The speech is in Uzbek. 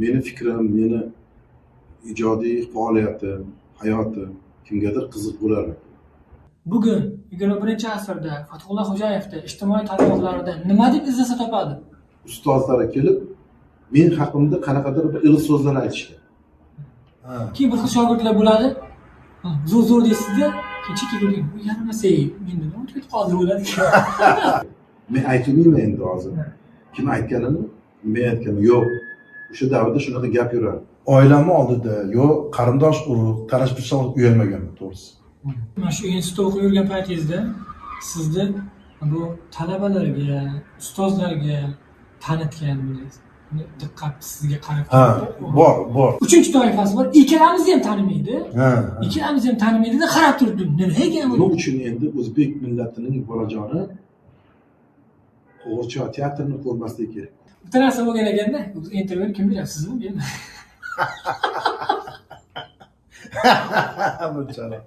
meni fikrim, meni ijodiy faoliyatim, hayotim kimgadir qiziq bo'lardi. Bugun 21-asrda Fathulloh Xo'jayevda ijtimoiy tarmoqlarda nima deb izlasa topadi? Ustozlar kelib, men haqimda qanaqadir bir iliq so'zlar aytishdi. Keyin bir xil shogirdlar bo'ladi. Zo'r deysizda, keyin bu yaramasa, menda nima ketib qoldi bo'ladi. Men aytmayman endi hozir. Kim aytganini, men aytganim yo'q. O'sha davrda shunaqa gap yurardi. Oilamni oldida yo qarindosh urug', tanish-bilishlar uyalmaganman, to'g'risi. Mana shu institutda o'qib yurgan paytingizda sizni bu talabalarga, ustozlarga tanitganingiz, diqqat sizga qarab. Ha, bor. Uchinchi toifasi bor. Ikkalamizni ham tanimaydi. Ikkalamizni ham tanimaydi-da, qarab turdim. Nima ekan bu? Buning uchun endi o'zbek millatining bolajoni qo'g'irchoq teatrini ko'rmasligi kerak. Bitta narsa bo'lgan ekanda, intervyuni kim beradi, sizmi, menmi? Bunchalar.